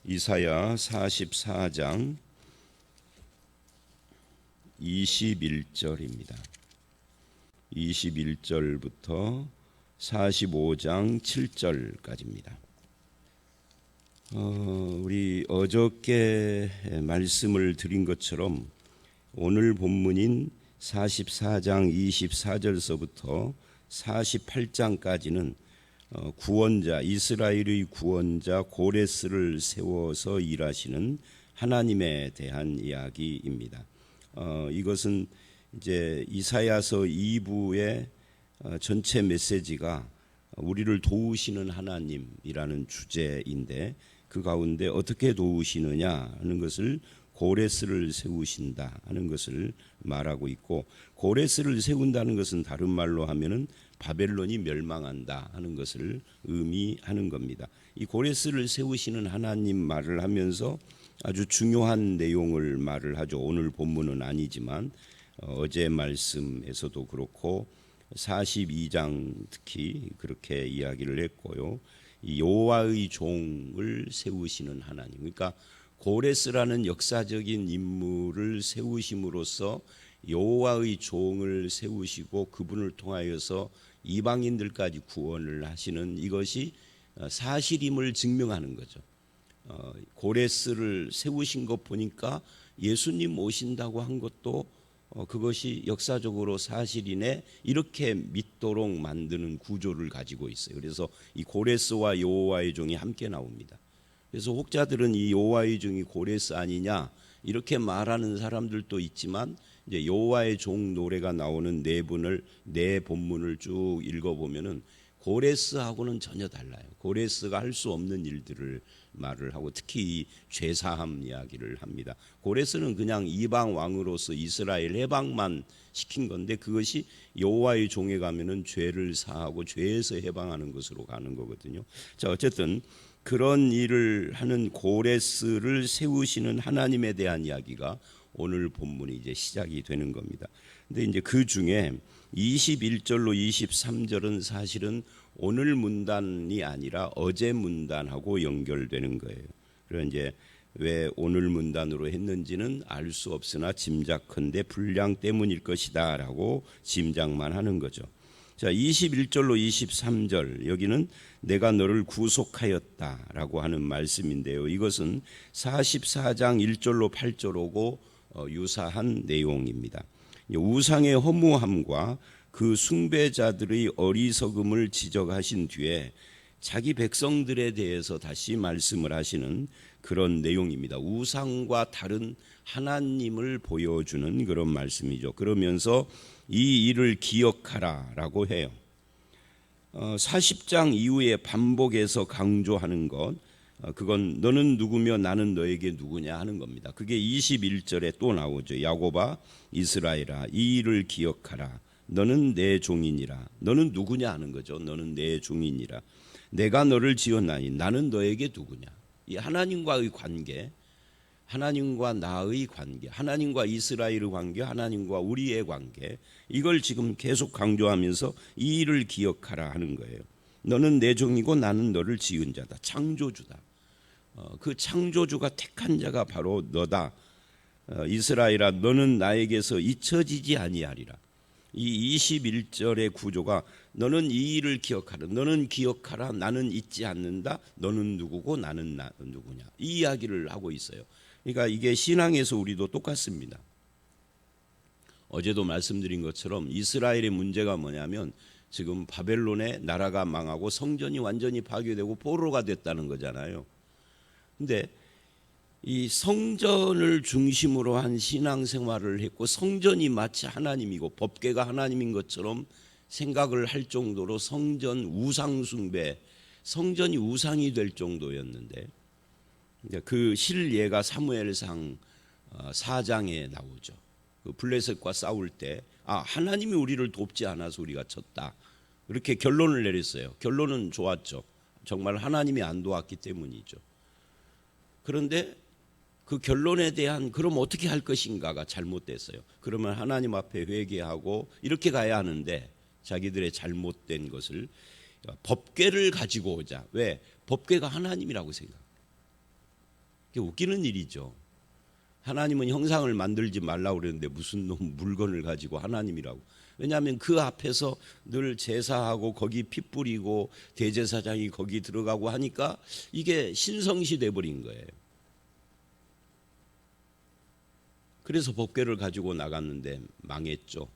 이사야 44장 21절입니다. 21절부터 45장 7절까지입니다. 우리 어저께 말씀을 드린 것처럼 오늘 본문인 44장 24절서부터 48장까지는 구원자, 이스라엘의 구원자 고레스를 세워서 일하시는 하나님에 대한 이야기입니다. 이것은 이제 이사야서 2부의 전체 메시지가 우리를 도우시는 하나님이라는 주제인데, 그 가운데 어떻게 도우시느냐 하는 것을 고레스를 세우신다 하는 것을 말하고 있고, 고레스를 세운다는 것은 다른 말로 하면은 바벨론이 멸망한다 하는 것을 의미하는 겁니다. 이 고레스를 세우시는 하나님 말을 하면서 아주 중요한 내용을 말을 하죠. 오늘 본문은 아니지만 어제 말씀에서도 그렇고 42장 특히 그렇게 이야기를 했고요. 이 여호와의 종을 세우시는 하나님, 그러니까 고레스라는 역사적인 인물을 세우심으로써 여호와의 종을 세우시고 그분을 통하여서 이방인들까지 구원을 하시는 이것이 사실임을 증명하는 거죠. 고레스를 세우신 것 보니까 예수님 오신다고 한 것도 그것이 역사적으로 사실이네, 이렇게 믿도록 만드는 구조를 가지고 있어요. 그래서 이 고레스와 여호와의 종이 함께 나옵니다. 그래서 혹자들은 이 여호와의 종이 고레스 아니냐 이렇게 말하는 사람들도 있지만, 이제 여호와의 종 노래가 나오는 네 본문을 쭉 읽어보면은 고레스하고는 전혀 달라요. 고레스가 할 수 없는 일들을 말을 하고, 특히 이 죄사함 이야기를 합니다. 고레스는 그냥 이방 왕으로서 이스라엘 해방만 시킨 건데, 그것이 여호와의 종에 가면은 죄를 사하고 죄에서 해방하는 것으로 가는 거거든요. 자, 어쨌든 그런 일을 하는 고레스를 세우시는 하나님에 대한 이야기가 오늘 본문이 이제 시작이 되는 겁니다. 근데 이제 그 중에 21절로 23절은 사실은 오늘 문단이 아니라 어제 문단하고 연결되는 거예요. 그래서 이제 왜 오늘 문단으로 했는지는 알 수 없으나 짐작컨대 분량 때문일 것이다라고 짐작만 하는 거죠. 자, 21절로 23절, 여기는 내가 너를 구속하였다라고 하는 말씀인데요. 이것은 44장 1절로 8절하고 유사한 내용입니다. 우상의 허무함과 그 숭배자들의 어리석음을 지적하신 뒤에 자기 백성들에 대해서 다시 말씀을 하시는 그런 내용입니다. 우상과 다른 하나님을 보여주는 그런 말씀이죠. 그러면서 이 일을 기억하라라고 해요. 40장 이후에 반복해서 강조하는 것, 그건 너는 누구며 나는 너에게 누구냐 하는 겁니다. 그게 21절에 또 나오죠. 야곱아 이스라엘아 이 일을 기억하라. 너는 내 종이니라. 너는 누구냐 하는 거죠. 너는 내 종이니라. 내가 너를 지었나니 나는 너에게 누구냐. 이 하나님과의 관계, 하나님과 나의 관계, 하나님과 이스라엘의 관계, 하나님과 우리의 관계, 이걸 지금 계속 강조하면서 이 일을 기억하라 하는 거예요. 너는 내 종이고 나는 너를 지은 자다. 창조주다. 그 창조주가 택한 자가 바로 너다. 이스라엘아 너는 나에게서 잊혀지지 아니하리라. 이 21절의 구조가 너는 이 일을 기억하라. 너는 기억하라. 나는 잊지 않는다. 너는 누구고 나는 누구냐. 이 이야기를 하고 있어요. 그러니까 이게 신앙에서 우리도 똑같습니다. 어제도 말씀드린 것처럼 이스라엘의 문제가 뭐냐면 지금 바벨론의 나라가 망하고 성전이 완전히 파괴되고 포로가 됐다는 거잖아요. 근데 이 성전을 중심으로 한 신앙생활을 했고, 성전이 마치 하나님이고 법궤가 하나님인 것처럼 생각을 할 정도로 성전 우상 숭배, 성전이 우상이 될 정도였는데, 그 실예가 사무엘상 4장에 나오죠. 그 블레셋과 싸울 때 하나님이 우리를 돕지 않아서 우리가 졌다, 이렇게 결론을 내렸어요. 결론은 좋았죠. 정말 하나님이 안 도왔기 때문이죠. 그런데 그 결론에 대한 그럼 어떻게 할 것인가가 잘못됐어요. 그러면 하나님 앞에 회개하고 이렇게 가야 하는데 자기들의 잘못된 것을 법궤를 가지고 오자. 왜? 법궤가 하나님이라고 생각. 이게 웃기는 일이죠. 하나님은 형상을 만들지 말라고 그랬는데 무슨 놈 물건을 가지고 하나님이라고. 왜냐하면 그 앞에서 늘 제사하고 거기 피 뿌리고 대제사장이 거기 들어가고 하니까 이게 신성시 돼버린 거예요. 그래서 법궤를 가지고 나갔는데 망했죠.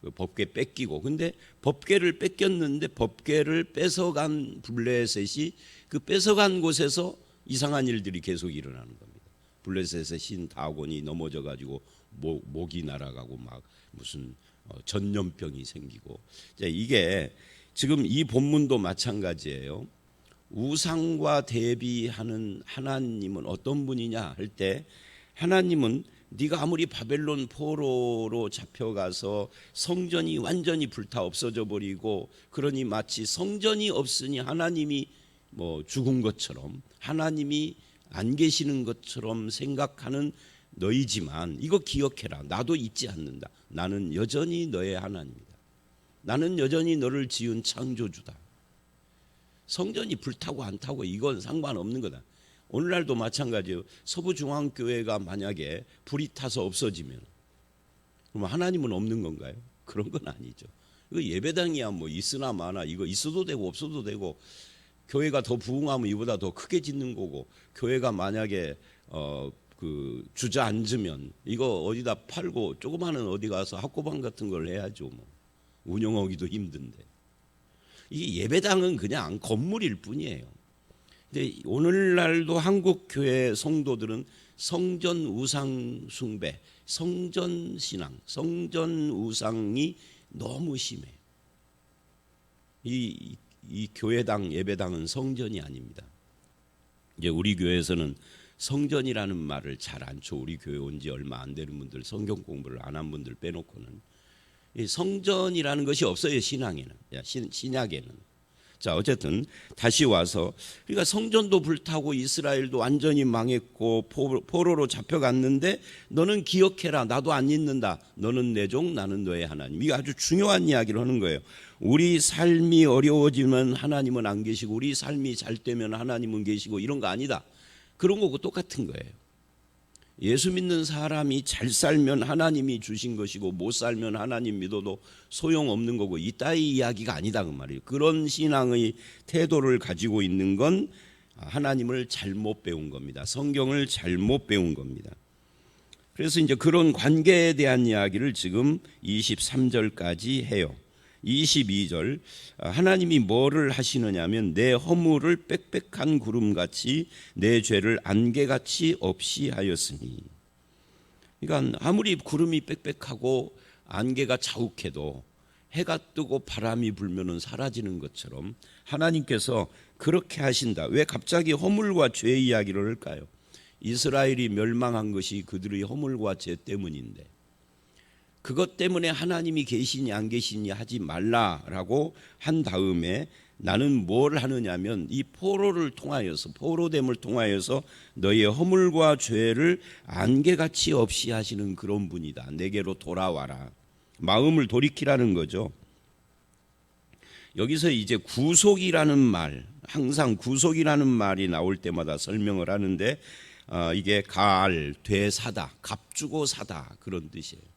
그 법궤 뺏기고. 근데 법궤를 뺏겼는데 법궤를 뺏어간 블레셋이 그 뺏어간 곳에서 이상한 일들이 계속 일어나는 겁니다. 블레셋의 신 다곤이 넘어져 가지고 목이 날아가고 막 무슨 전염병이 생기고. 이게 지금 이 본문도 마찬가지예요. 우상과 대비하는 하나님은 어떤 분이냐 할 때, 하나님은 네가 아무리 바벨론 포로로 잡혀가서 성전이 완전히 불타 없어져 버리고 그러니 마치 성전이 없으니 하나님이 죽은 것처럼, 하나님이 안 계시는 것처럼 생각하는 너희지만 이거 기억해라. 나도 잊지 않는다. 나는 여전히 너의 하나님이다. 나는 여전히 너를 지은 창조주다. 성전이 불타고 안 타고 이건 상관없는 거다. 오늘날도 마찬가지예요. 서부중앙교회가 만약에 불이 타서 없어지면 그럼 하나님은 없는 건가요? 그런 건 아니죠. 이거 예배당이야 있으나 마나 이거 있어도 되고 없어도 되고, 교회가 더 부흥하면 이보다 더 크게 짓는 거고, 교회가 만약에 그 주저앉으면 이거 어디다 팔고 조그마한 어디 가서 학고방 같은 걸 해야죠. 운영하기도 힘든데. 이게 예배당은 그냥 건물일 뿐이에요. 근데 오늘날도 한국 교회 성도들은 성전 우상 숭배, 성전 신앙, 성전 우상이 너무 심해요. 이 교회당, 예배당은 성전이 아닙니다. 이제 우리 교회에서는 성전이라는 말을 잘 안 쳐. 우리 교회 온 지 얼마 안 되는 분들, 성경 공부를 안 한 분들 빼놓고는 이 성전이라는 것이 없어요. 신앙에는, 신약에는. 자, 어쨌든 다시 와서, 그러니까 성전도 불타고 이스라엘도 완전히 망했고 포로로 잡혀갔는데 너는 기억해라. 나도 안 잊는다. 너는 내 종, 나는 너의 하나님. 이게 아주 중요한 이야기를 하는 거예요. 우리 삶이 어려워지면 하나님은 안 계시고 우리 삶이 잘 되면 하나님은 계시고 이런 거 아니다. 그런 거고 똑같은 거예요. 예수 믿는 사람이 잘 살면 하나님이 주신 것이고 못 살면 하나님 믿어도 소용없는 거고 이따위 이야기가 아니다 그 말이에요. 그런 신앙의 태도를 가지고 있는 건 하나님을 잘못 배운 겁니다. 성경을 잘못 배운 겁니다. 그래서 이제 그런 관계에 대한 이야기를 지금 23절까지 해요. 22절, 하나님이 뭐를 하시느냐면 내 허물을 빽빽한 구름같이 내 죄를 안개같이 없이 하였으니. 그러니까 아무리 구름이 빽빽하고 안개가 자욱해도 해가 뜨고 바람이 불면은 사라지는 것처럼 하나님께서 그렇게 하신다. 왜 갑자기 허물과 죄 이야기를 할까요? 이스라엘이 멸망한 것이 그들의 허물과 죄 때문인데, 그것 때문에 하나님이 계시니 안 계시니 하지 말라라고 한 다음에 나는 뭘 하느냐면 이 포로를 통하여서, 포로됨을 통하여서 너의 허물과 죄를 안개같이 없이 하시는 그런 분이다. 내게로 돌아와라. 마음을 돌이키라는 거죠. 여기서 이제 구속이라는 말, 항상 구속이라는 말이 나올 때마다 설명을 하는데 이게 되사다, 값주고 사다 그런 뜻이에요.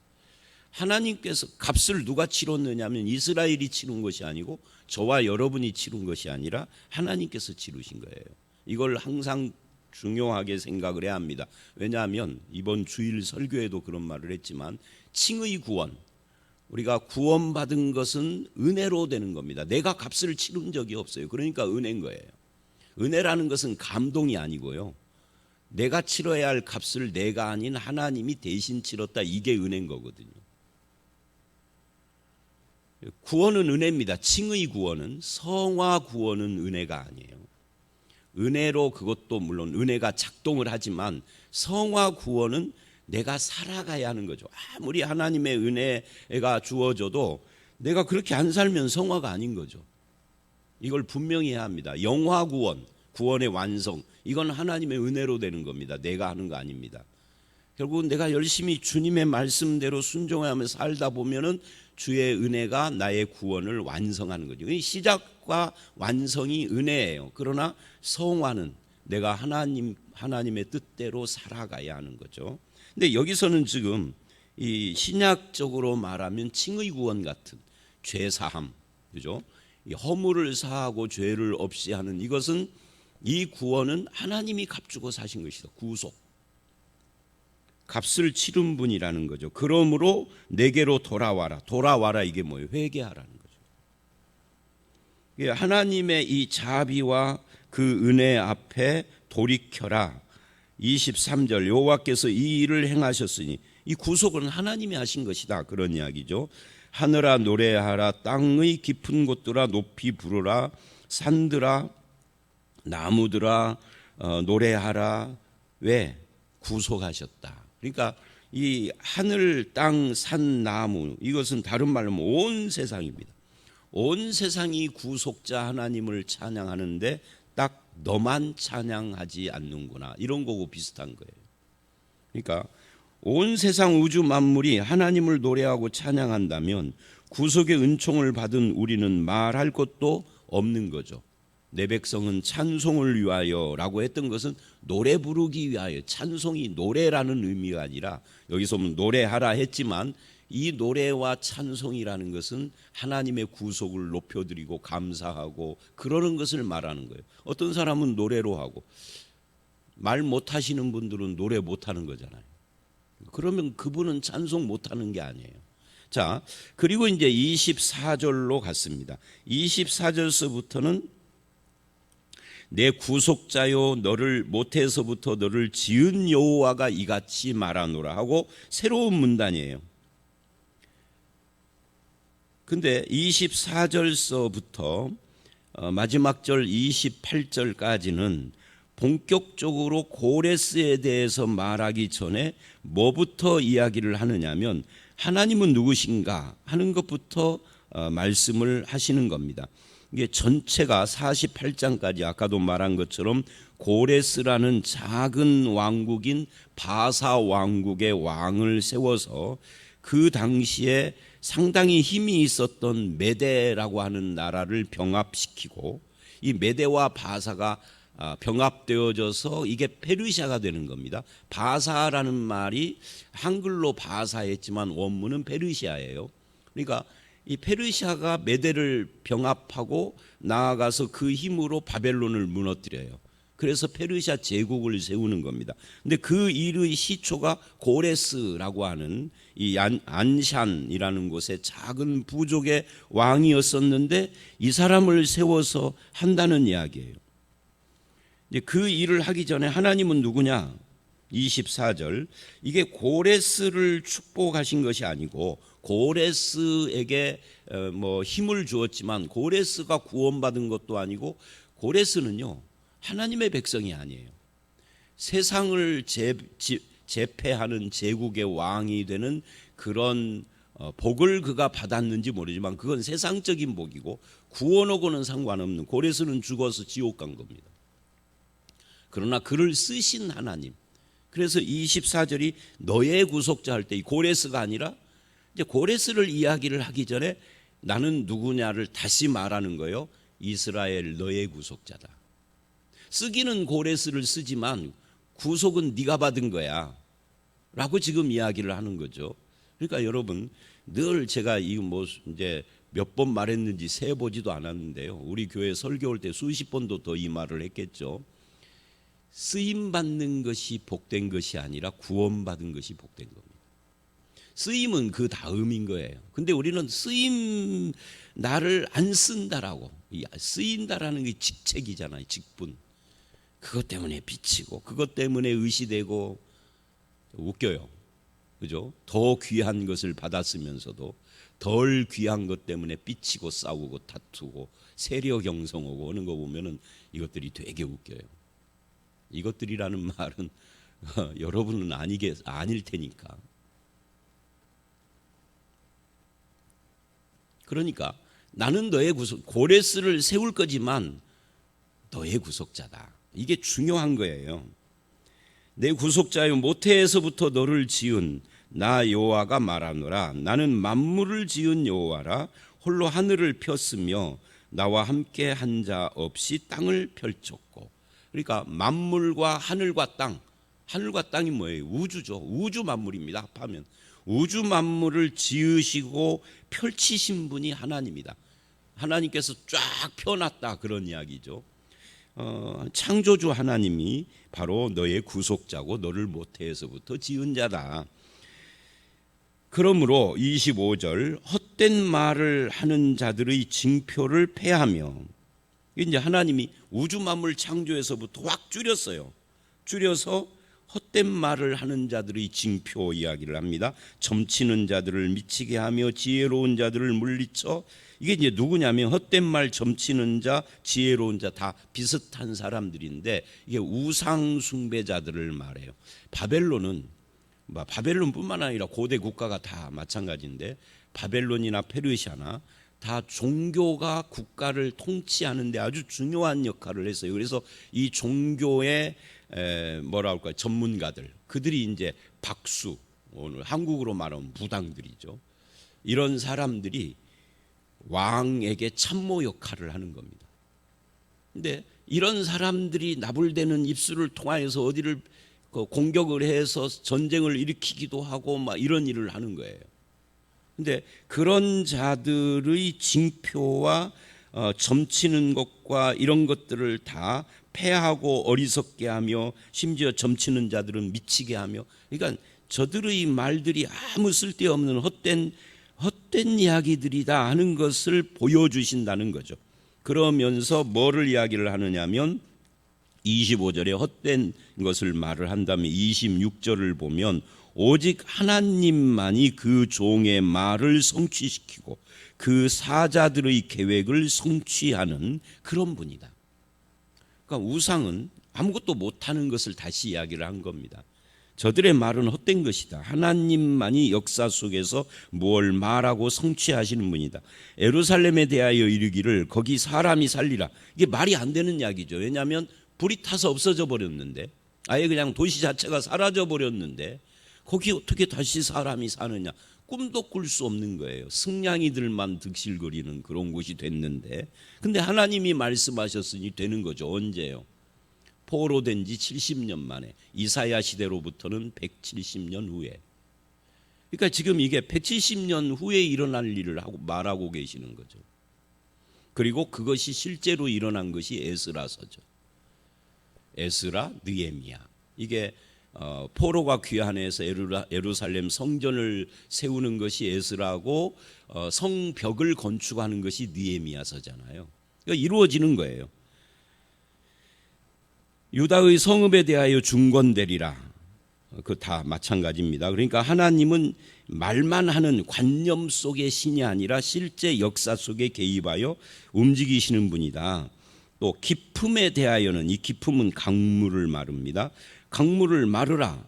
하나님께서 값을 누가 치렀느냐면 이스라엘이 치른 것이 아니고 저와 여러분이 치른 것이 아니라 하나님께서 치르신 거예요. 이걸 항상 중요하게 생각을 해야 합니다. 왜냐하면 이번 주일 설교에도 그런 말을 했지만 칭의 구원, 우리가 구원받은 것은 은혜로 되는 겁니다. 내가 값을 치른 적이 없어요. 그러니까 은혜인 거예요. 은혜라는 것은 감동이 아니고요, 내가 치러야 할 값을 내가 아닌 하나님이 대신 치렀다. 이게 은혜인 거거든요. 구원은 은혜입니다. 칭의 구원은, 성화 구원은 은혜가 아니에요. 은혜로 그것도 물론 은혜가 작동을 하지만 성화 구원은 내가 살아가야 하는 거죠. 아무리 하나님의 은혜가 주어져도 내가 그렇게 안 살면 성화가 아닌 거죠. 이걸 분명히 해야 합니다. 영화 구원, 구원의 완성, 이건 하나님의 은혜로 되는 겁니다. 내가 하는 거 아닙니다. 결국은 내가 열심히 주님의 말씀대로 순종하며 살다 보면은 주의 은혜가 나의 구원을 완성하는 거죠. 시작과 완성이 은혜예요. 그러나 성화는, 내가 하나님의 뜻대로 살아가야 하는 거죠. 근데 여기서는 지금 이 신약적으로 말하면 칭의 구원 같은 죄 사함, 그죠? 이 허물을 사하고 죄를 없이 하는 이것은, 이 구원은 하나님이 값주고 사신 것이다. 구속, 값을 치른 분이라는 거죠. 그러므로 내게로 돌아와라. 돌아와라, 이게 뭐예요? 회개하라는 거죠. 하나님의 이 자비와 그 은혜 앞에 돌이켜라. 23절, 여호와께서 이 일을 행하셨으니, 이 구속은 하나님이 하신 것이다, 그런 이야기죠. 하늘아 노래하라, 땅의 깊은 곳들아 높이 부르라, 산들아 나무들아 노래하라. 왜? 구속하셨다. 그러니까 이 하늘, 땅, 산, 나무, 이것은 다른 말로 온 세상입니다. 온 세상이 구속자 하나님을 찬양하는데 딱 너만 찬양하지 않는구나, 이런 거고 비슷한 거예요. 그러니까 온 세상 우주 만물이 하나님을 노래하고 찬양한다면 구속의 은총을 받은 우리는 말할 것도 없는 거죠. 내 백성은 찬송을 위하여라고 했던 것은 노래 부르기 위하여, 찬송이 노래라는 의미가 아니라, 여기서 노래하라 했지만 이 노래와 찬송이라는 것은 하나님의 구속을 높여드리고 감사하고 그러는 것을 말하는 거예요. 어떤 사람은 노래로 하고, 말 못하시는 분들은 노래 못하는 거잖아요. 그러면 그분은 찬송 못하는 게 아니에요. 자, 그리고 이제 24절로 갔습니다. 24절서부터는 내 구속자요 너를 모태에서부터 너를 지은 여호와가 이같이 말하노라 하고 새로운 문단이에요. 근데 24절서부터 마지막 절 28절까지는 본격적으로 고레스에 대해서 말하기 전에 뭐부터 이야기를 하느냐면, 하나님은 누구신가 하는 것부터 말씀을 하시는 겁니다. 이게 전체가 48장까지 아까도 말한 것처럼 고레스라는 작은 왕국인 바사 왕국의 왕을 세워서 그 당시에 상당히 힘이 있었던 메대라고 하는 나라를 병합시키고, 이 메대와 바사가 병합되어져서 이게 페르시아가 되는 겁니다. 바사라는 말이 한글로 바사했지만 원문은 페르시아예요. 그러니까 이 페르시아가 메대를 병합하고 나아가서 그 힘으로 바벨론을 무너뜨려요. 그래서 페르시아 제국을 세우는 겁니다. 근데 그 일의 시초가 고레스라고 하는 이 안샨이라는 곳의 작은 부족의 왕이었었는데, 이 사람을 세워서 한다는 이야기예요. 이제 그 일을 하기 전에 하나님은 누구냐? 24절, 이게 고레스를 축복하신 것이 아니고, 고레스에게 뭐 힘을 주었지만 고레스가 구원받은 것도 아니고, 고레스는요 하나님의 백성이 아니에요. 세상을 제패하는 제국의 왕이 되는 그런 복을 그가 받았는지 모르지만 그건 세상적인 복이고, 구원하고는 상관없는, 고레스는 죽어서 지옥 간 겁니다. 그러나 그를 쓰신 하나님, 그래서 24절이 너의 구속자 할 때 이 고레스가 아니라, 이제 고레스를 이야기를 하기 전에 나는 누구냐를 다시 말하는 거예요. 이스라엘 너의 구속자다. 쓰기는 고레스를 쓰지만 구속은 네가 받은 거야 라고 지금 이야기를 하는 거죠. 그러니까 여러분, 늘 제가 이거 뭐 이제 몇 번 말했는지 세보지도 않았는데요, 우리 교회 설교할 때 수십 번도 더 이 말을 했겠죠. 쓰임받는 것이 복된 것이 아니라 구원받은 것이 복된 겁니다. 쓰임은 그 다음인 거예요. 근데 우리는 쓰임, 나를 안 쓴다라고, 쓰인다라는 게 직책이잖아요. 직분. 그것 때문에 비치고, 그것 때문에 의시되고, 웃겨요. 그죠? 더 귀한 것을 받았으면서도 덜 귀한 것 때문에 삐치고 싸우고 다투고 세력 형성하고 하는 거 보면은 이것들이 되게 웃겨요. 이것들이라는 말은 여러분은 아닐 테니까. 그러니까 나는 너의 고레스를 세울 거지만 너의 구속자다. 이게 중요한 거예요. 내 구속자여 모태에서부터 너를 지은 나 여호와가 말하노라. 나는 만물을 지은 여호와라. 홀로 하늘을 폈으며 나와 함께 한 자 없이 땅을 펼쳤고. 그러니까 만물과 하늘과 땅, 하늘과 땅이 뭐예요? 우주죠. 우주 만물입니다. 합하면 우주 만물을 지으시고 펼치신 분이 하나님이다. 하나님께서 쫙 펴놨다, 그런 이야기죠. 창조주 하나님이 바로 너의 구속자고 너를 모태에서부터 지은 자다. 그러므로 25절, 헛된 말을 하는 자들의 징표를 폐하며, 이제 하나님이 우주 만물 창조에서부터 확 줄였어요. 줄여서 헛된 말을 하는 자들의 징표 이야기를 합니다. 점치는 자들을 미치게 하며 지혜로운 자들을 물리쳐. 이게 이제 누구냐면 헛된 말, 점치는 자, 지혜로운 자 다 비슷한 사람들인데, 이게 우상 숭배자들을 말해요. 바벨론뿐만 아니라 고대 국가가 다 마찬가지인데, 바벨론이나 페르시아나 다 종교가 국가를 통치하는 데 아주 중요한 역할을 했어요. 그래서 이 종교의 전문가들, 그들이 이제 박수, 오늘 한국으로 말하면 무당들이죠. 이런 사람들이 왕에게 참모 역할을 하는 겁니다. 근데 이런 사람들이 나불대는 입술을 통하여서 어디를 공격을 해서 전쟁을 일으키기도 하고 막 이런 일을 하는 거예요. 근데 그런 자들의 징표와 점치는 것과 이런 것들을 다 폐하고 어리석게 하며, 심지어 점치는 자들은 미치게 하며, 그러니까 저들의 말들이 아무 쓸데없는 헛된 이야기들이다 하는 것을 보여주신다는 거죠. 그러면서 뭐를 이야기를 하느냐면 25절에 헛된 것을 말을 한 다음에 26절을 보면 오직 하나님만이 그 종의 말을 성취시키고 그 사자들의 계획을 성취하는 그런 분이다. 그러니까 우상은 아무것도 못하는 것을 다시 이야기를 한 겁니다. 저들의 말은 헛된 것이다. 하나님만이 역사 속에서 뭘 말하고 성취하시는 분이다. 예루살렘에 대하여 이르기를 거기 사람이 살리라. 이게 말이 안 되는 이야기죠. 왜냐하면 불이 타서 없어져 버렸는데, 아예 그냥 도시 자체가 사라져 버렸는데 거기 어떻게 다시 사람이 사느냐. 꿈도 꿀 수 없는 거예요. 승냥이들만 득실거리는 그런 곳이 됐는데, 근데 하나님이 말씀하셨으니 되는 거죠. 언제요? 포로된 지 70년 만에, 이사야 시대로부터는 170년 후에. 그러니까 지금 이게 170년 후에 일어날 일을 말하고 계시는 거죠. 그리고 그것이 실제로 일어난 것이 에스라서죠. 에스라, 느헤미야. 이게 포로가 귀환해서 예루살렘 성전을 세우는 것이 에스라고, 성벽을 건축하는 것이 느헤미야서잖아요. 그러니까 이루어지는 거예요. 유다의 성읍에 대하여 중건되리라. 그 다 마찬가지입니다. 그러니까 하나님은 말만 하는 관념 속의 신이 아니라 실제 역사 속에 개입하여 움직이시는 분이다. 또 기품에 대하여는, 이 기품은 강물을 말합니다. 강물을 마르라.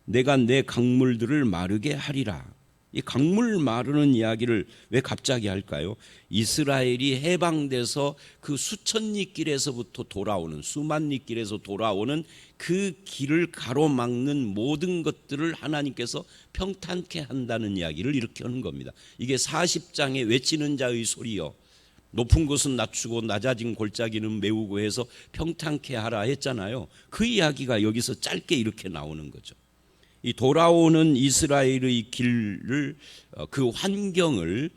내가 내 강물들을 마르게 하리라. 이 강물 마르는 이야기를 왜 갑자기 할까요? 이스라엘이 해방돼서 그 수천리 길에서부터 돌아오는, 수만리 길에서 돌아오는 그 길을 가로막는 모든 것들을 하나님께서 평탄케 한다는 이야기를 이렇게 하는 겁니다. 이게 40장에 외치는 자의 소리여, 높은 곳은 낮추고 낮아진 골짜기는 메우고 해서 평탄케 하라 했잖아요. 그 이야기가 여기서 짧게 이렇게 나오는 거죠. 이 돌아오는 이스라엘의 길을, 그 환경을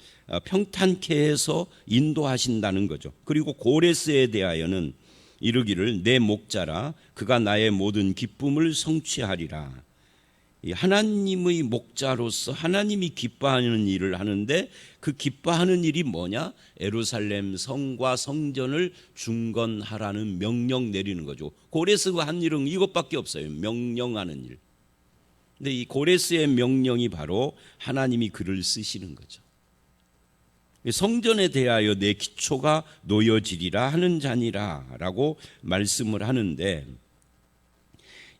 평탄케 해서 인도하신다는 거죠. 그리고 고레스에 대하여는 이르기를 내 목자라, 그가 나의 모든 기쁨을 성취하리라. 하나님의 목자로서 하나님이 기뻐하는 일을 하는데, 그 기뻐하는 일이 뭐냐? 예루살렘 성과 성전을 중건하라는 명령 내리는 거죠. 고레스가 한 일은 이것밖에 없어요. 명령하는 일. 근데 이 고레스의 명령이 바로 하나님이 글을 쓰시는 거죠. 성전에 대하여 내 기초가 놓여지리라 하는 자니라 라고 말씀을 하는데,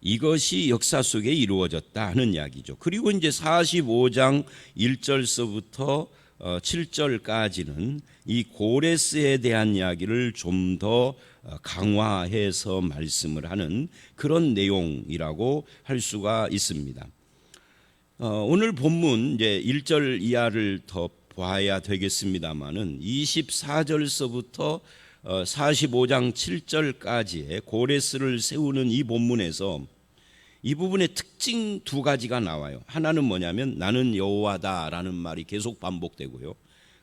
이것이 역사 속에 이루어졌다 하는 이야기죠. 그리고 이제 45장 1절서부터 7절까지는 이 고레스에 대한 이야기를 좀 더 강화해서 말씀을 하는 그런 내용이라고 할 수가 있습니다. 오늘 본문 이제 1절 이하를 더 봐야 되겠습니다만은 24절서부터 45장 7절까지의 고레스를 세우는 이 본문에서 이 부분의 특징 두 가지가 나와요. 하나는 뭐냐면 나는 여호와다라는 말이 계속 반복되고요.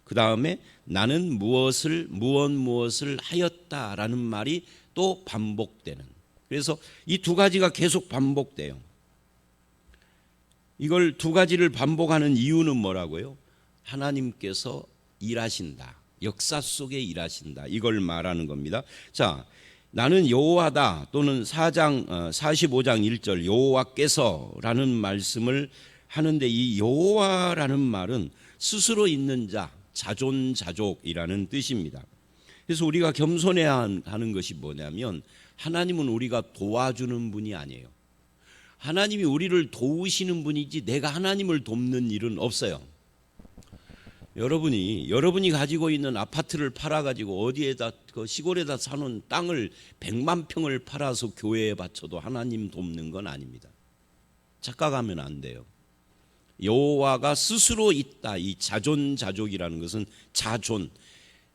그 다음에 나는 무엇을 하였다라는 말이 또 반복되는. 그래서 이 두 가지가 계속 반복돼요. 이걸 두 가지를 반복하는 이유는 뭐라고요? 하나님께서 일하신다. 역사 속에 일하신다. 이걸 말하는 겁니다. 자, 나는 여호와다 또는 45장 1절 여호와께서라는 말씀을 하는데 이 여호와라는 말은 스스로 있는 자, 자존자족이라는 뜻입니다. 그래서 우리가 겸손해야 하는 것이 뭐냐면 하나님은 우리가 도와주는 분이 아니에요. 하나님이 우리를 도우시는 분이지 내가 하나님을 돕는 일은 없어요. 여러분이 가지고 있는 아파트를 팔아가지고 어디에다 그 시골에다 사놓은 땅을 100만 평을 팔아서 교회에 바쳐도 하나님 돕는 건 아닙니다. 착각하면 안 돼요. 여호와가 스스로 있다. 이 자존자족이라는 것은 자존.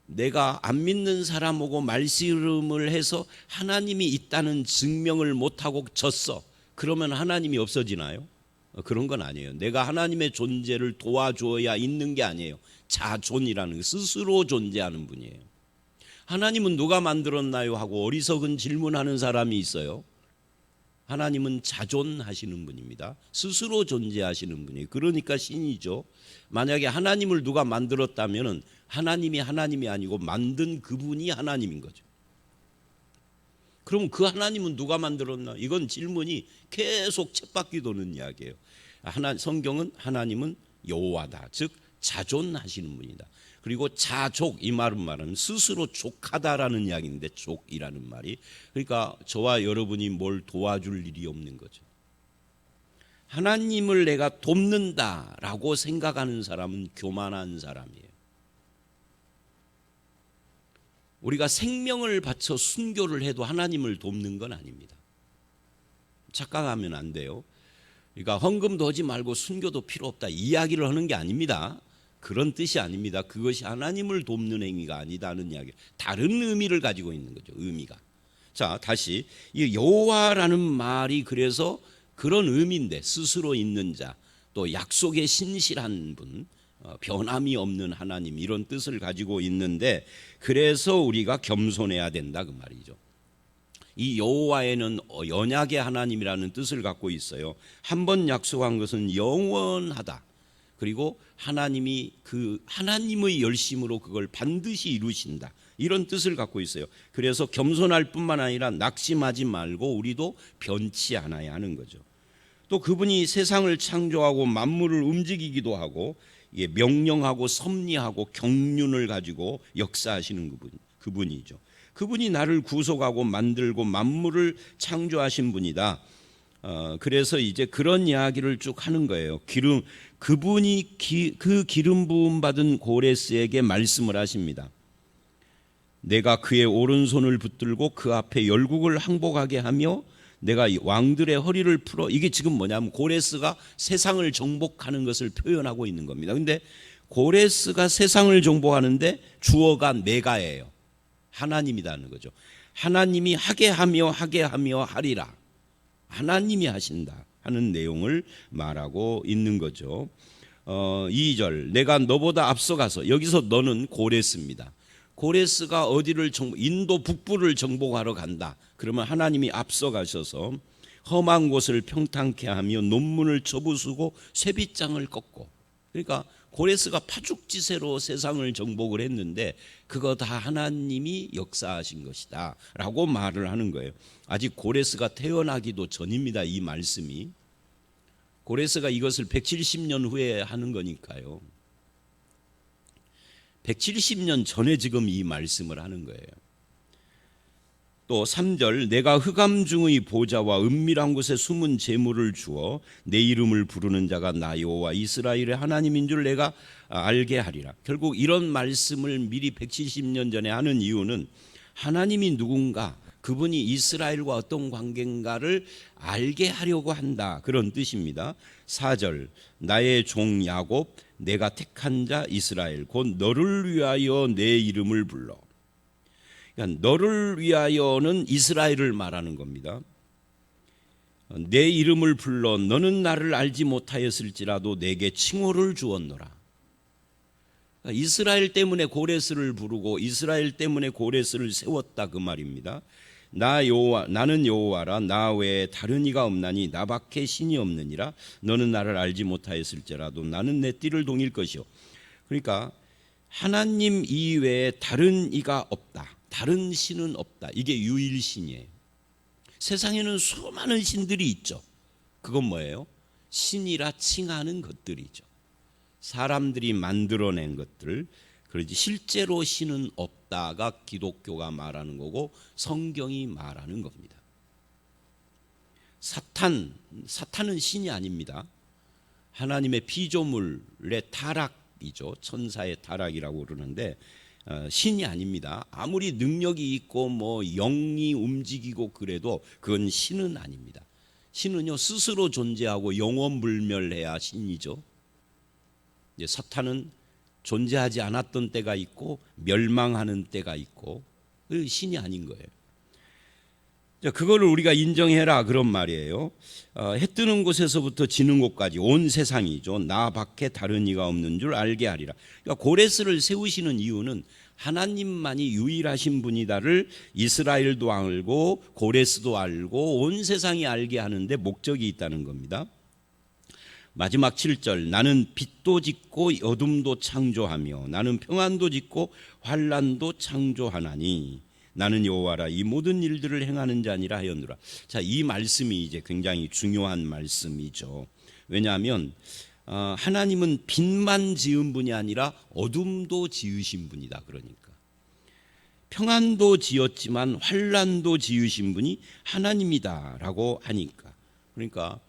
내가 안 믿는 사람하고 말씨름을 해서 하나님이 있다는 증명을 못하고 졌어. 그러면 하나님이 없어지나요? 그런 건 아니에요. 내가 하나님의 존재를 도와줘야 있는 게 아니에요. 자존이라는 게 스스로 존재하는 분이에요. 하나님은 누가 만들었나요? 하고 어리석은 질문하는 사람이 있어요. 하나님은 자존하시는 분입니다. 스스로 존재하시는 분이에요. 그러니까 신이죠. 만약에 하나님을 누가 만들었다면 하나님이 아니고 만든 그분이 하나님인 거죠. 그럼 그 하나님은 누가 만들었나? 이건 질문이 계속 쳇바퀴 도는 이야기예요. 성경은 하나님은 여호와다. 즉 자존하시는 분이다. 그리고 자족, 이 말은 말하면 스스로 족하다라는 이야기인데 족이라는 말이, 그러니까 저와 여러분이 뭘 도와줄 일이 없는 거죠. 하나님을 내가 돕는다라고 생각하는 사람은 교만한 사람이에요. 우리가 생명을 바쳐 순교를 해도 하나님을 돕는 건 아닙니다. 착각하면 안 돼요. 그러니까 헌금도 하지 말고 순교도 필요 없다 이야기를 하는 게 아닙니다. 그런 뜻이 아닙니다. 그것이 하나님을 돕는 행위가 아니다는 이야기. 다른 의미를 가지고 있는 거죠. 의미가. 자, 다시 이 여호와라는 말이 그래서 그런 의미인데 스스로 있는 자, 또 약속에 신실한 분, 변함이 없는 하나님 이런 뜻을 가지고 있는데 그래서 우리가 겸손해야 된다 그 말이죠. 이 여호와에는 언약의 하나님이라는 뜻을 갖고 있어요. 한 번 약속한 것은 영원하다. 그리고 하나님이 그 하나님의 열심으로 그걸 반드시 이루신다. 이런 뜻을 갖고 있어요. 그래서 겸손할 뿐만 아니라 낙심하지 말고 우리도 변치 않아야 하는 거죠. 또 그분이 세상을 창조하고 만물을 움직이기도 하고 명령하고 섭리하고 경륜을 가지고 역사하시는 그분이죠. 그분이 나를 구속하고 만들고 만물을 창조하신 분이다. 그래서 이제 그런 이야기를 쭉 하는 거예요. 그분이 그 기름 부음 받은 고레스에게 말씀을 하십니다. 내가 그의 오른손을 붙들고 그 앞에 열국을 항복하게 하며 내가 왕들의 허리를 풀어. 이게 지금 뭐냐면 고레스가 세상을 정복하는 것을 표현하고 있는 겁니다. 근데 고레스가 세상을 정복하는데 주어가 내가예요. 하나님이라는 거죠. 하나님이 하게 하며 하리라. 하나님이 하신다 하는 내용을 말하고 있는 거죠. 2절 내가 너보다 앞서가서, 여기서 너는 고레스입니다. 고레스가 어디를 인도 북부를 정복하러 간다. 그러면 하나님이 앞서가셔서 험한 곳을 평탄케 하며 논문을 쳐부수고 쇠빗장을 꺾고, 그러니까 고레스가 파죽지세로 세상을 정복을 했는데 그거 다 하나님이 역사하신 것이다 라고 말을 하는 거예요. 아직 고레스가 태어나기도 전입니다. 이 말씀이. 고레스가 이것을 170년 후에 하는 거니까요. 170년 전에 지금 이 말씀을 하는 거예요. 또 3절 내가 흑암 중의 보좌와 은밀한 곳에 숨은 재물을 주어 내 이름을 부르는 자가 나 여호와 이스라엘의 하나님인 줄 내가 알게 하리라. 결국 이런 말씀을 미리 170년 전에 하는 이유는 하나님이 누군가, 그분이 이스라엘과 어떤 관계인가를 알게 하려고 한다, 그런 뜻입니다. 4절 나의 종 야곱 내가 택한 자 이스라엘 곧 너를 위하여 내 이름을 불러. 그러니까 너를 위하여는 이스라엘을 말하는 겁니다. 내 이름을 불러 너는 나를 알지 못하였을지라도 내게 칭호를 주었노라. 이스라엘 때문에 고레스를 부르고 이스라엘 때문에 고레스를 세웠다 그 말입니다. 나는 여호와라. 나 외에 다른 이가 없나니 나밖에 신이 없느니라. 너는 나를 알지 못하였을지라도 나는 내 띠를 동일 것이요. 그러니까 하나님 이외에 다른 이가 없다. 다른 신은 없다. 이게 유일신이에요. 세상에는 수많은 신들이 있죠. 그건 뭐예요? 신이라 칭하는 것들이죠. 사람들이 만들어낸 것들. 그러지 실제로 신은 없다가 기독교가 말하는 거고 성경이 말하는 겁니다. 사탄은 신이 아닙니다. 하나님의 피조물의 타락이죠. 천사의 타락이라고 그러는데 신이 아닙니다. 아무리 능력이 있고 뭐 영이 움직이고 그래도 그건 신은 아닙니다. 신은요 스스로 존재하고 영원불멸해야 신이죠. 이제 사탄은 존재하지 않았던 때가 있고 멸망하는 때가 있고 신이 아닌 거예요. 그거를 우리가 인정해라 그런 말이에요. 해 뜨는 곳에서부터 지는 곳까지 온 세상이죠. 나 밖에 다른 이가 없는 줄 알게 하리라. 그러니까 고레스를 세우시는 이유는 하나님만이 유일하신 분이다를 이스라엘도 알고 고레스도 알고 온 세상이 알게 하는데 목적이 있다는 겁니다. 마지막 7절 나는 빛도 짓고 어둠도 창조하며 나는 평안도 짓고 환난도 창조하나니 나는 여호와라. 이 모든 일들을 행하는 자니라 하였노라. 자, 이 말씀이 이제 굉장히 중요한 말씀이죠. 왜냐하면 하나님은 빛만 지은 분이 아니라 어둠도 지으신 분이다. 그러니까 평안도 지었지만 환난도 지으신 분이 하나님이다라고 하니까 그러니까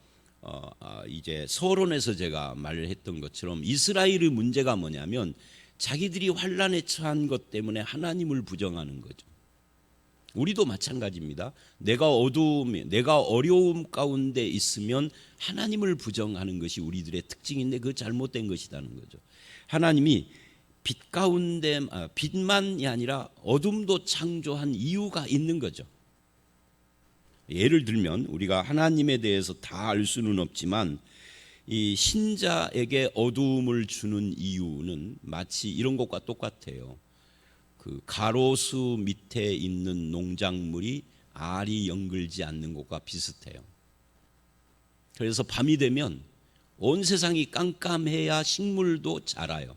이제 서론에서 제가 말을 했던 것처럼 이스라엘의 문제가 뭐냐면 자기들이 환난에 처한 것 때문에 하나님을 부정하는 거죠. 우리도 마찬가지입니다. 내가 어려움 가운데 있으면 하나님을 부정하는 것이 우리들의 특징인데 그 잘못된 것이라는 거죠. 하나님이 빛만이 아니라 어둠도 창조한 이유가 있는 거죠. 예를 들면 우리가 하나님에 대해서 다 알 수는 없지만 이 신자에게 어두움을 주는 이유는 마치 이런 것과 똑같아요. 그 가로수 밑에 있는 농작물이 알이 연글지 않는 것과 비슷해요. 그래서 밤이 되면 온 세상이 깜깜해야 식물도 자라요.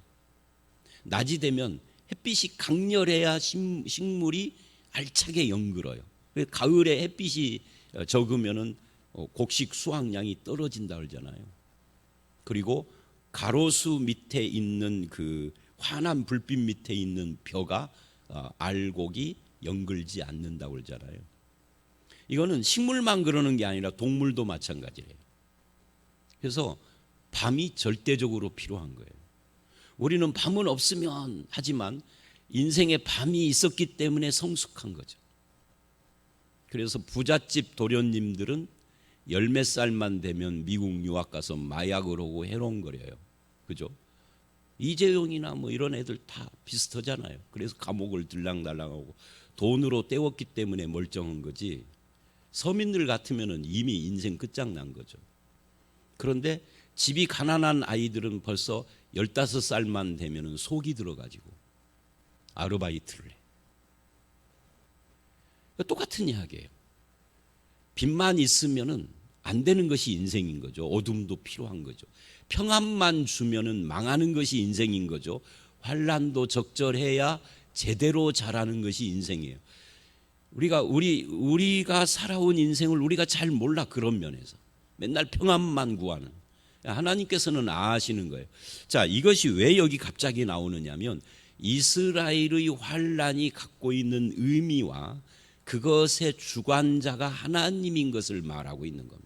낮이 되면 햇빛이 강렬해야 식물이 알차게 연글어요. 가을에 햇빛이 적으면은 곡식 수확량이 떨어진다 그러잖아요. 그리고 가로수 밑에 있는 그 환한 불빛 밑에 있는 벼가 알곡이 연글지 않는다고 그러잖아요. 이거는 식물만 그러는 게 아니라 동물도 마찬가지예요. 그래서 밤이 절대적으로 필요한 거예요. 우리는 밤은 없으면 하지만 인생에 밤이 있었기 때문에 성숙한 거죠. 그래서 부잣집 도련님들은 열 몇 살만 되면 미국 유학 가서 마약을 하고 해롱거려요. 그죠? 이재용이나 뭐 이런 애들 다 비슷하잖아요. 그래서 감옥을 들락날락하고 돈으로 때웠기 때문에 멀쩡한 거지. 서민들 같으면은 이미 인생 끝장난 거죠. 그런데 집이 가난한 아이들은 벌써 15살만 되면은 속이 들어가지고 아르바이트를 해. 똑같은 이야기예요. 빛만 있으면은 안 되는 것이 인생인 거죠. 어둠도 필요한 거죠. 평안만 주면은 망하는 것이 인생인 거죠. 환난도 적절해야 제대로 자라는 것이 인생이에요. 우리가 살아온 인생을 우리가 잘 몰라. 그런 면에서 맨날 평안만 구하는 하나님께서는 아시는 거예요. 자, 이것이 왜 여기 갑자기 나오느냐면 이스라엘의 환난이 갖고 있는 의미와 그것의 주관자가 하나님인 것을 말하고 있는 겁니다.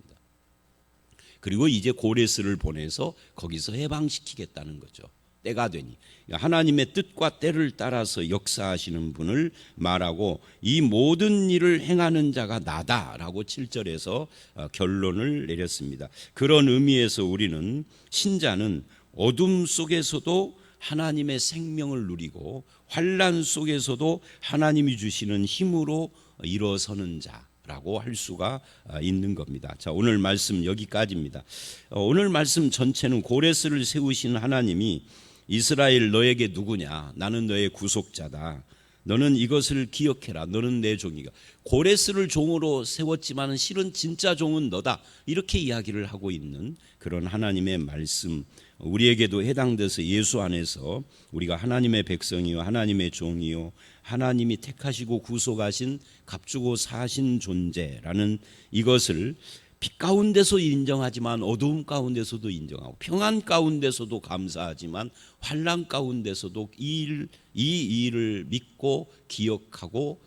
그리고 이제 고레스를 보내서 거기서 해방시키겠다는 거죠. 때가 되니 하나님의 뜻과 때를 따라서 역사하시는 분을 말하고 이 모든 일을 행하는 자가 나다라고 7절에서 결론을 내렸습니다. 그런 의미에서 우리는 신자는 어둠 속에서도 하나님의 생명을 누리고 환난 속에서도 하나님이 주시는 힘으로 일어서는 자라고 할 수가 있는 겁니다. 자, 오늘 말씀 여기까지입니다. 오늘 말씀 전체는 고레스를 세우신 하나님이 이스라엘 너에게 누구냐? 나는 너의 구속자다. 너는 이것을 기억해라. 너는 내 종이가. 고레스를 종으로 세웠지만 실은 진짜 종은 너다. 이렇게 이야기를 하고 있는 그런 하나님의 말씀, 우리에게도 해당돼서 예수 안에서 우리가 하나님의 백성이요 하나님의 종이요 하나님이 택하시고 구속하신 값주고 사신 존재라는 이것을 빛 가운데서 인정하지만 어두움 가운데서도 인정하고 평안 가운데서도 감사하지만 환난 가운데서도 이 일을 믿고 기억하고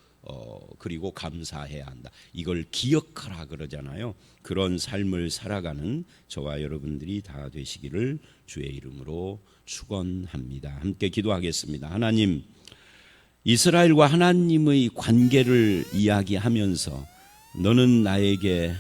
그리고 감사해야 한다. 이걸 기억하라 그러잖아요. 그런 삶을 살아가는 저와 여러분들이 다 되시기를 주의 이름으로 축원합니다. 함께 기도하겠습니다. 하나님, 이스라엘과 하나님의 관계를 이야기하면서 너는 나에게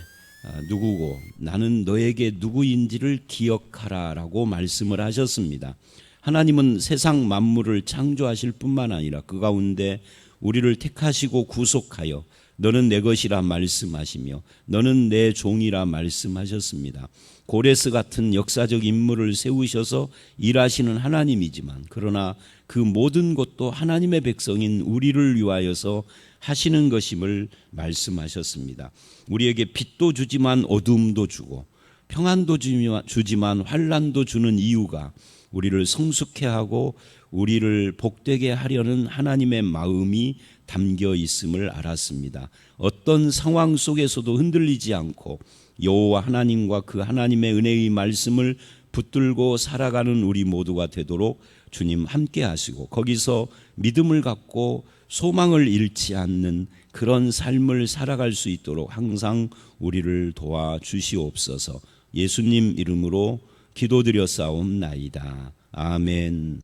누구고 나는 너에게 누구인지를 기억하라라고 말씀을 하셨습니다. 하나님은 세상 만물을 창조하실 뿐만 아니라 그 가운데 우리를 택하시고 구속하여 너는 내 것이라 말씀하시며 너는 내 종이라 말씀하셨습니다. 고레스 같은 역사적 인물을 세우셔서 일하시는 하나님이지만 그러나 그 모든 것도 하나님의 백성인 우리를 위하여서 하시는 것임을 말씀하셨습니다. 우리에게 빛도 주지만 어두움도 주고 평안도 주지만 환난도 주는 이유가 우리를 성숙해 하고 우리를 복되게 하려는 하나님의 마음이 담겨 있음을 알았습니다. 어떤 상황 속에서도 흔들리지 않고 여호와 하나님과 그 하나님의 은혜의 말씀을 붙들고 살아가는 우리 모두가 되도록 주님 함께 하시고 거기서 믿음을 갖고 소망을 잃지 않는 그런 삶을 살아갈 수 있도록 항상 우리를 도와주시옵소서. 예수님 이름으로 기도드렸사옵나이다. 아멘.